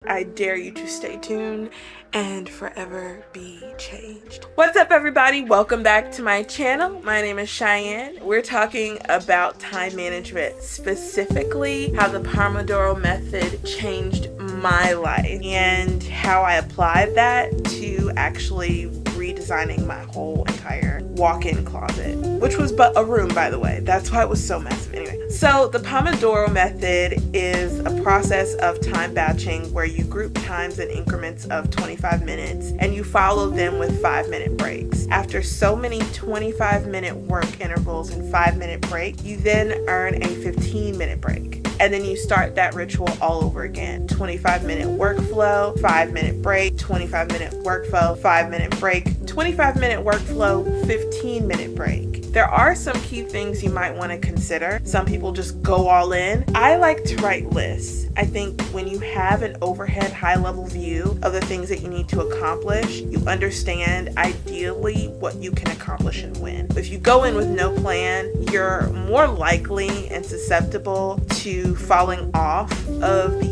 I dare you to stay tuned and forever be changed. What's up, everybody? Welcome back to my channel. My name is Cheyenne. We're talking about time management, specifically how the Pomodoro Method changed my life and how I applied that to actually redesigning my whole entire walk-in closet, which was but a room, by the way. That's why it was so massive. Anyway, so the Pomodoro Method is a process of time batching where you group times in increments of 25 minutes and you follow them with 5-minute breaks. After so many 25-minute work intervals and 5-minute break, you then earn a 15-minute break. And then you start that ritual all over again. 25-minute workflow, 5-minute break, 25-minute workflow, 5-minute break, 25-minute workflow, 15-minute break. There are some key things you might want to consider. Some people just go all in. I like to write lists. I think when you have an overhead high-level view of the things that you need to accomplish, you understand ideally what you can accomplish and when. If you go in with no plan, you're more likely and susceptible to falling off of the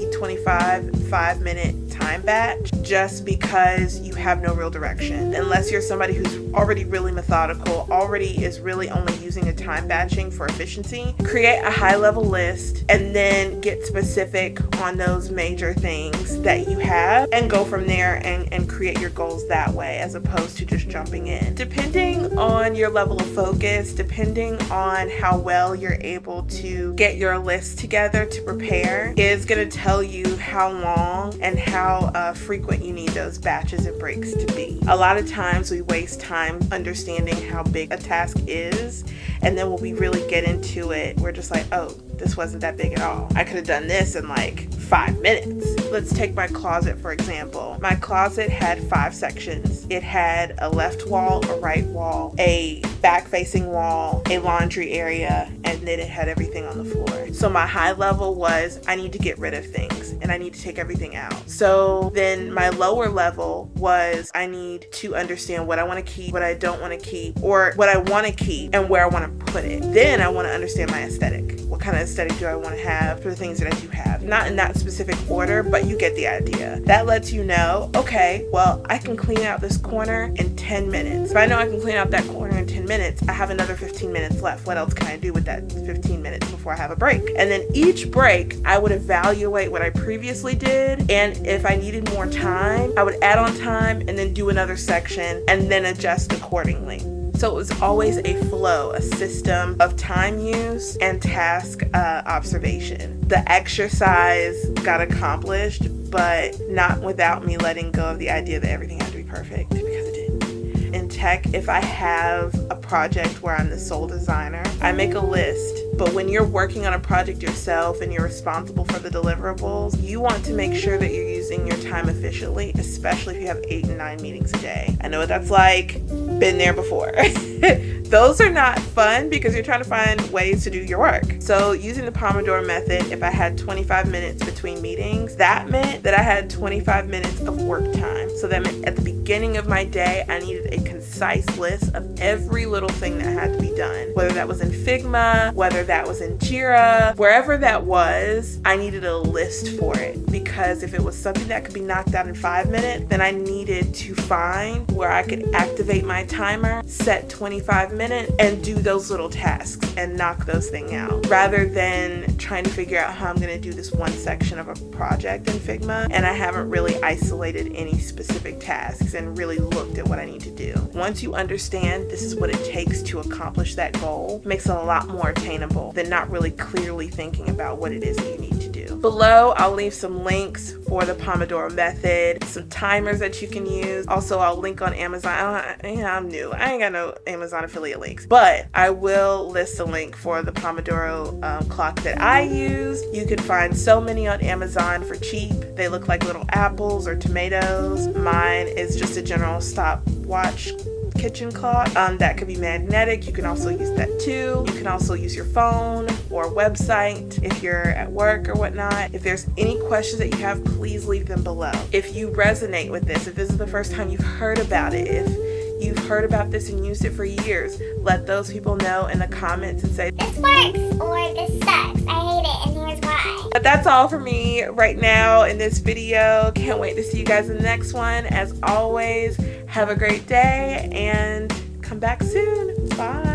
5-minute time batch just because you have no real direction. Unless you're somebody who's already really methodical, already is really only using a time batching for efficiency, create a high-level list and then get specific on those major things that you have and go from there and create your goals that way as opposed to just jumping in. Depending on your level of focus, depending on how well you're able to get your list together to prepare, is going to tell you how long and how frequent you need those batches and breaks to be. A lot of times we waste time understanding how big a task is, and then when we really get into it, we're just like, oh, this wasn't that big at all. I could have done this in like 5 minutes. Let's take my closet, for example. My closet had 5 sections. It had a left wall, a right wall, a back-facing wall, a laundry area, and then it had everything on the floor. So my high level was I need to get rid of things and I need to take everything out. So then my lower level was I need to understand what I want to keep, what I don't want to keep, or what I want to keep and where I want to put it. Then I want to understand my aesthetic. What kind of aesthetic do I want to have for the things that I do have? Not in that specific order, but you get the idea. That lets you know, okay, well, I can clean out this corner in 10 minutes. If I know I can clean out that corner in 10 minutes, I have another 15 minutes left. What else can I do with that 15 minutes before I have a break? And then each break, I would evaluate what I previously did, and if I needed more time, I would add on time and then do another section and then adjust accordingly. So it was always a flow, a system of time use and task observation. The exercise got accomplished, but not without me letting go of the idea that everything had to be perfect, because it didn't. In tech, if I have a project where I'm the sole designer, I make a list. But when you're working on a project yourself and you're responsible for the deliverables, you want to make sure that you're using your time efficiently, especially if you have 8 and 9 meetings a day. I know what that's like. Been there before. Those are not fun because you're trying to find ways to do your work. So using the Pomodoro Method, if I had 25 minutes between meetings, that meant that I had 25 minutes of work time. So that meant at the beginning of my day, I needed a concise list of every little thing that had to be done. Whether that was in Figma, whether that was in Jira, wherever that was, I needed a list for it. Because if it was something that could be knocked out in 5 minutes, then I needed to find where I could activate my timer, set 25 minutes, and do those little tasks and knock those things out. Rather than trying to figure out how I'm going to do this one section of a project in Figma, and I haven't really isolated any specific tasks and really looked at what I need to do. Once you understand this is what it takes to accomplish that goal, it makes it a lot more attainable than not really clearly thinking about what it is that you need to do. Below, I'll leave some links for the Pomodoro Method, some timers that you can use. Also, I'll link on Amazon. I'm new. I ain't got no Amazon affiliate links, but I will list a link for the Pomodoro clock that I use. You can find so many on Amazon for cheap. They look like little apples or tomatoes. Mine is just a general stopwatch kitchen clock that could be magnetic. You can also use that too. You can also use your phone or website if you're at work or whatnot. If there's any questions that you have, please leave them below. If you resonate with this, if this is the first time you've heard about it, if you've heard about this and used it for years, let those people know in the comments and say, this works or this sucks, I hate it and here's why. But that's all for me right now in this video. Can't wait to see you guys in the next one. As always, have a great day and come back soon. Bye.